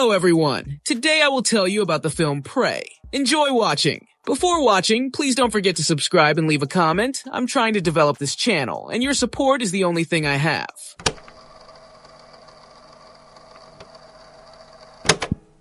Hello everyone! Today I will tell you about the film Prey. Enjoy watching! Before watching, please don't forget to subscribe and leave a comment. I'm trying to develop this channel, and your support is the only thing I have.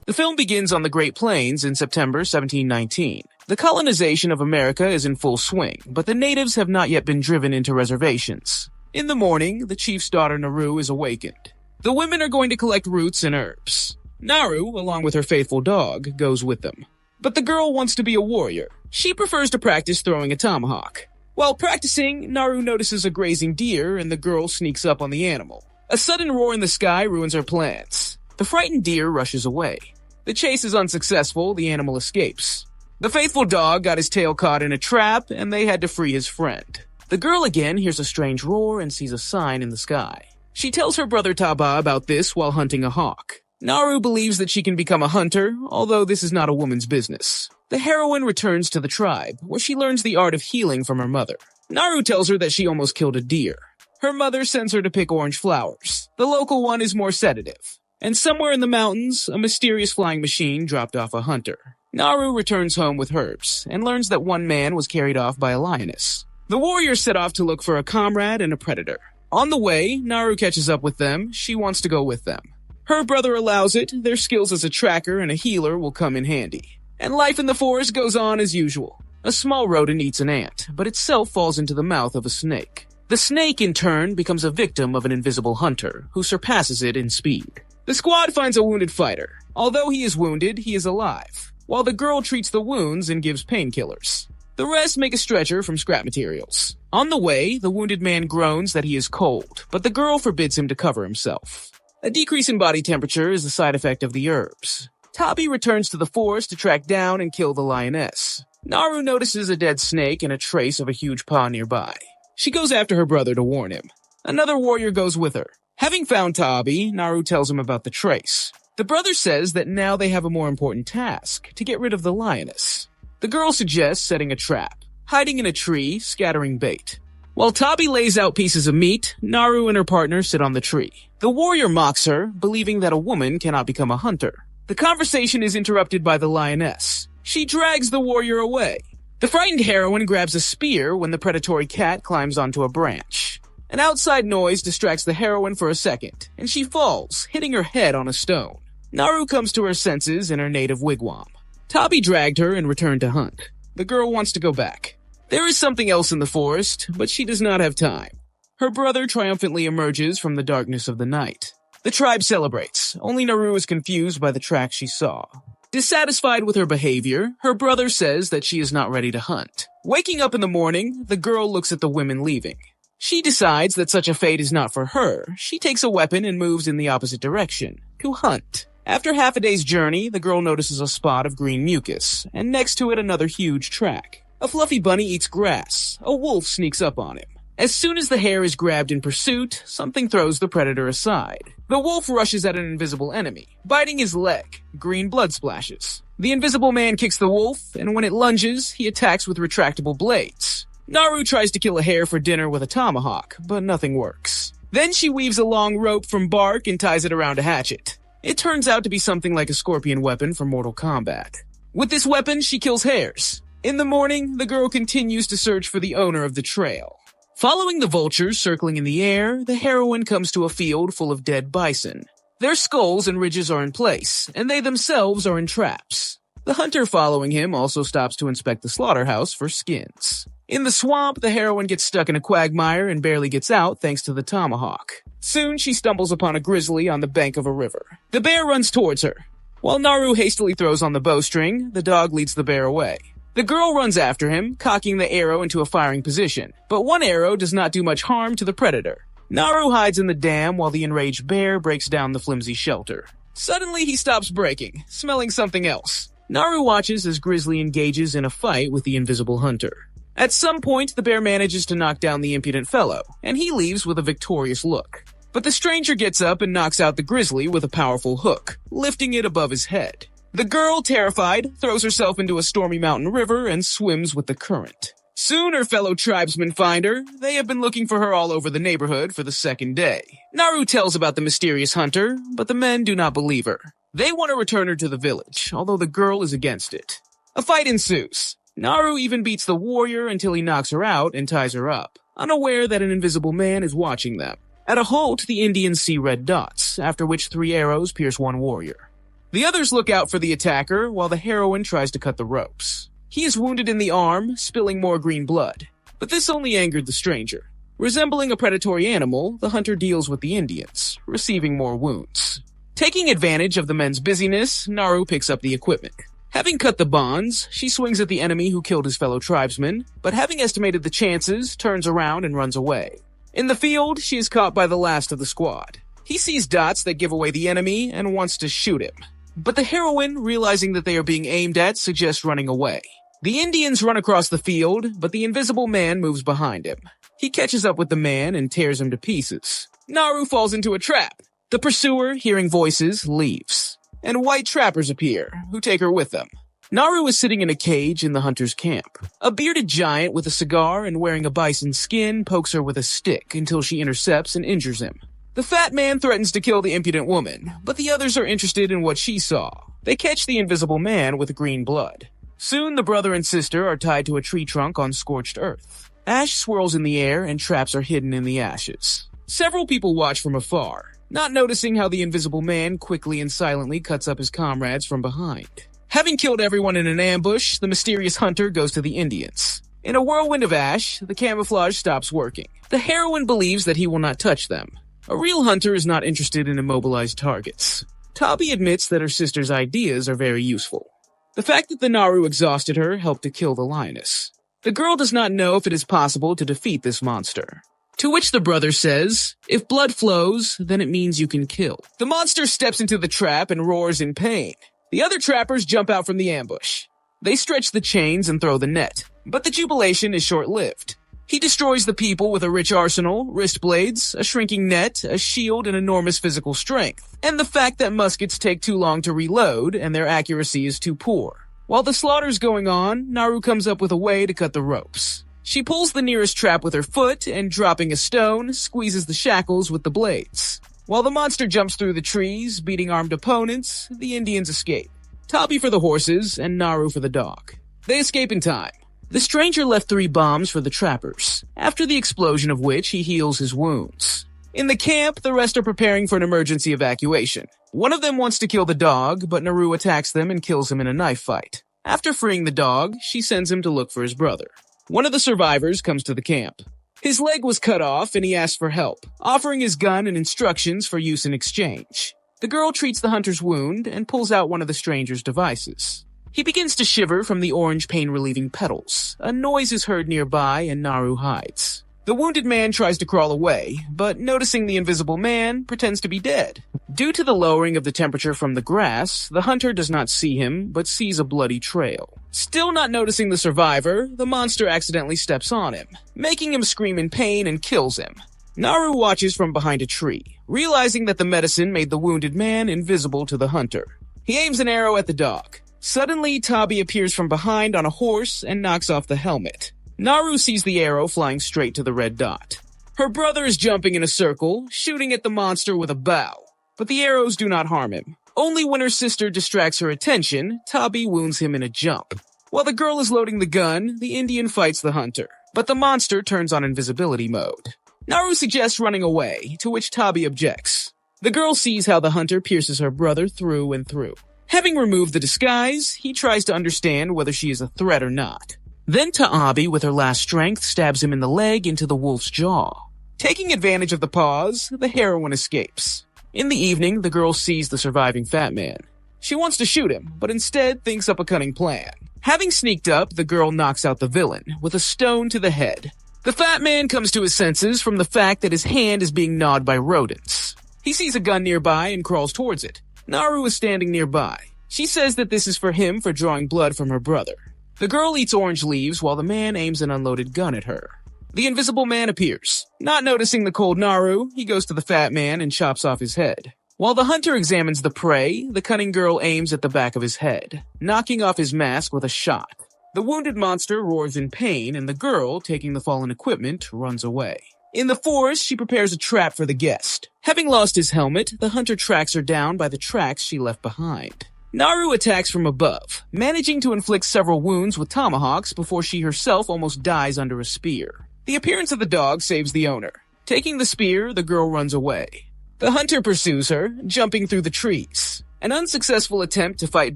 The film begins on the Great Plains in September 1719. The colonization of America is in full swing, but the natives have not yet been driven into reservations. In the morning, the chief's daughter Narru is awakened. The women are going to collect roots and herbs. Narru, along with her faithful dog, goes with them. But the girl wants to be a warrior. She prefers to practice throwing a tomahawk. While practicing, Narru notices a grazing deer and the girl sneaks up on the animal. A sudden roar in the sky ruins her plans. The frightened deer rushes away. The chase is unsuccessful, the animal escapes. The faithful dog got his tail caught in a trap and they had to free his friend. The girl again hears a strange roar and sees a sign in the sky. She tells her brother Taabe about this while hunting a hawk. Narru believes that she can become a hunter, although this is not a woman's business. The heroine returns to the tribe, where she learns the art of healing from her mother. Narru tells her that she almost killed a deer. Her mother sends her to pick orange flowers. The local one is more sedative. And somewhere in the mountains, a mysterious flying machine dropped off a hunter. Narru returns home with herbs, and learns that one man was carried off by a lioness. The warriors set off to look for a comrade and a predator. On the way, Narru catches up with them. She wants to go with them. Her brother allows it. Their skills as a tracker and a healer will come in handy. And life in the forest goes on as usual. A small rodent eats an ant, but itself falls into the mouth of a snake. The snake, in turn, becomes a victim of an invisible hunter, who surpasses it in speed. The squad finds a wounded fighter. Although he is wounded, he is alive, while the girl treats the wounds and gives painkillers. The rest make a stretcher from scrap materials. On the way, the wounded man groans that he is cold, but the girl forbids him to cover himself. A decrease in body temperature is the side effect of the herbs. Taabe returns to the forest to track down and kill the lioness. Narru notices a dead snake and a trace of a huge paw nearby. She goes after her brother to warn him. Another warrior goes with her. Having found Taabe, Narru tells him about the trace. The brother says that now they have a more important task, to get rid of the lioness. The girl suggests setting a trap, hiding in a tree, scattering bait. While Taabe lays out pieces of meat, Narru and her partner sit on the tree. The warrior mocks her, believing that a woman cannot become a hunter. The conversation is interrupted by the lioness. She drags the warrior away. The frightened heroine grabs a spear when the predatory cat climbs onto a branch. An outside noise distracts the heroine for a second, and she falls, hitting her head on a stone. Narru comes to her senses in her native wigwam. Taabe dragged her and returned to hunt. The girl wants to go back. There is something else in the forest, but she does not have time. Her brother triumphantly emerges from the darkness of the night. The tribe celebrates. Only Narru is confused by the tracks she saw. Dissatisfied with her behavior, her brother says that she is not ready to hunt. Waking up in the morning, the girl looks at the women leaving. She decides that such a fate is not for her. She takes a weapon and moves in the opposite direction, to hunt. After half a day's journey, the girl notices a spot of green mucus, and next to it another huge track. A fluffy bunny eats grass. A wolf sneaks up on him. As soon as the hare is grabbed in pursuit, something throws the predator aside. The wolf rushes at an invisible enemy, biting his leg. Green blood splashes. The invisible man kicks the wolf, and when it lunges, he attacks with retractable blades. Narru tries to kill a hare for dinner with a tomahawk, but nothing works. Then she weaves a long rope from bark and ties it around a hatchet. It turns out to be something like a scorpion weapon from Mortal Kombat. With this weapon, she kills hares. In the morning, the girl continues to search for the owner of the trail. Following the vultures circling in the air, the heroine comes to a field full of dead bison. Their skulls and ridges are in place, and they themselves are in traps. The hunter following him also stops to inspect the slaughterhouse for skins. In the swamp, the heroine gets stuck in a quagmire and barely gets out thanks to the tomahawk. Soon, she stumbles upon a grizzly on the bank of a river. The bear runs towards her. While Narru hastily throws on the bowstring, the dog leads the bear away. The girl runs after him, cocking the arrow into a firing position, but one arrow does not do much harm to the predator. Narru hides in the dam while the enraged bear breaks down the flimsy shelter. Suddenly, he stops breaking, smelling something else. Narru watches as Grizzly engages in a fight with the invisible hunter. At some point, the bear manages to knock down the impudent fellow, and he leaves with a victorious look. But the stranger gets up and knocks out the grizzly with a powerful hook, lifting it above his head. The girl, terrified, throws herself into a stormy mountain river and swims with the current. Soon her fellow tribesmen find her. They have been looking for her all over the neighborhood for the second day. Narru tells about the mysterious hunter, but the men do not believe her. They want to return her to the village, although the girl is against it. A fight ensues. Narru even beats the warrior until he knocks her out and ties her up, unaware that an invisible man is watching them. At a halt, the Indians see red dots, after which 3 arrows pierce one warrior. The others look out for the attacker while the heroine tries to cut the ropes. He is wounded in the arm, spilling more green blood. But this only angered the stranger. Resembling a predatory animal, the hunter deals with the Indians, receiving more wounds. Taking advantage of the men's busyness, Narru picks up the equipment. Having cut the bonds, she swings at the enemy who killed his fellow tribesman, but having estimated the chances, turns around and runs away. In the field, she is caught by the last of the squad. He sees dots that give away the enemy and wants to shoot him. But the heroine, realizing that they are being aimed at, suggests running away. The Indians run across the field, but the invisible man moves behind him. He catches up with the man and tears him to pieces. Narru falls into a trap. The pursuer, hearing voices, leaves. And white trappers appear, who take her with them. Narru is sitting in a cage in the hunter's camp. A bearded giant with a cigar and wearing a bison skin pokes her with a stick until she intercepts and injures him. The fat man threatens to kill the impudent woman, but the others are interested in what she saw. They catch the invisible man with green blood. Soon the brother and sister are tied to a tree trunk on scorched earth. Ash swirls in the air and traps are hidden in the ashes. Several people watch from afar, not noticing how the invisible man quickly and silently cuts up his comrades from behind. Having killed everyone in an ambush, the mysterious hunter goes to the Indians. In a whirlwind of ash, the camouflage stops working. The heroine believes that he will not touch them. A real hunter is not interested in immobilized targets. Taabe admits that her sister's ideas are very useful. The fact that the Narru exhausted her helped to kill the lioness. The girl does not know if it is possible to defeat this monster. To which the brother says, if blood flows, then it means you can kill. The monster steps into the trap and roars in pain. The other trappers jump out from the ambush. They stretch the chains and throw the net, but the jubilation is short-lived. He destroys the people with a rich arsenal, wrist blades, a shrinking net, a shield, and enormous physical strength, and the fact that muskets take too long to reload and their accuracy is too poor. While the slaughter's going on, Narru comes up with a way to cut the ropes. She pulls the nearest trap with her foot and, dropping a stone, squeezes the shackles with the blades. While the monster jumps through the trees, beating armed opponents, the Indians escape. Taabe for the horses and Narru for the dog. They escape in time. The stranger left 3 bombs for the trappers, after the explosion of which he heals his wounds. In the camp, the rest are preparing for an emergency evacuation. One of them wants to kill the dog, but Narru attacks them and kills him in a knife fight. After freeing the dog, she sends him to look for his brother. One of the survivors comes to the camp. His leg was cut off and he asks for help, offering his gun and instructions for use in exchange. The girl treats the hunter's wound and pulls out one of the stranger's devices. He begins to shiver from the orange pain-relieving petals. A noise is heard nearby and Narru hides. The wounded man tries to crawl away, but noticing the invisible man, pretends to be dead. Due to the lowering of the temperature from the grass, the hunter does not see him, but sees a bloody trail. Still not noticing the survivor, the monster accidentally steps on him, making him scream in pain and kills him. Narru watches from behind a tree, realizing that the medicine made the wounded man invisible to the hunter. He aims an arrow at the dog. Suddenly, Taabe appears from behind on a horse and knocks off the helmet. Narru sees the arrow flying straight to the red dot. Her brother is jumping in a circle, shooting at the monster with a bow. But the arrows do not harm him. Only when her sister distracts her attention, Taabe wounds him in a jump. While the girl is loading the gun, the Indian fights the hunter. But the monster turns on invisibility mode. Narru suggests running away, to which Taabe objects. The girl sees how the hunter pierces her brother through and through. Having removed the disguise, he tries to understand whether she is a threat or not. Then Taabe, with her last strength, stabs him in the leg into the wolf's jaw. Taking advantage of the pause, the heroine escapes. In the evening, the girl sees the surviving fat man. She wants to shoot him, but instead thinks up a cunning plan. Having sneaked up, the girl knocks out the villain with a stone to the head. The fat man comes to his senses from the fact that his hand is being gnawed by rodents. He sees a gun nearby and crawls towards it. Narru is standing nearby. She says that this is for him for drawing blood from her brother. The girl eats orange leaves while the man aims an unloaded gun at her. The invisible man appears. Not noticing the cold Narru, he goes to the fat man and chops off his head. While the hunter examines the prey, the cunning girl aims at the back of his head, knocking off his mask with a shot. The wounded monster roars in pain and the girl, taking the fallen equipment, runs away. In the forest, she prepares a trap for the guest. Having lost his helmet, the hunter tracks her down by the tracks she left behind. Narru attacks from above, managing to inflict several wounds with tomahawks before she herself almost dies under a spear. The appearance of the dog saves the owner. Taking the spear, the girl runs away. The hunter pursues her, jumping through the trees. An unsuccessful attempt to fight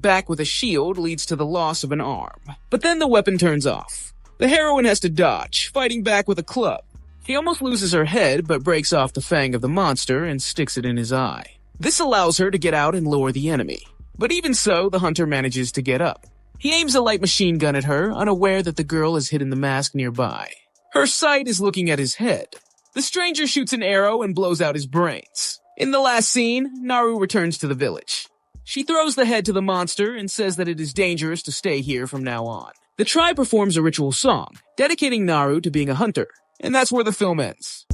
back with a shield leads to the loss of an arm. But then the weapon turns off. The heroine has to dodge, fighting back with a club. She almost loses her head, but breaks off the fang of the monster and sticks it in his eye. This allows her to get out and lure the enemy. But even so, the hunter manages to get up. He aims a light machine gun at her, unaware that the girl has hidden the mask nearby. Her sight is looking at his head. The stranger shoots an arrow and blows out his brains. In the last scene, Narru returns to the village. She throws the head to the monster and says that it is dangerous to stay here from now on. The tribe performs a ritual song, dedicating Narru to being a hunter. And that's where the film ends.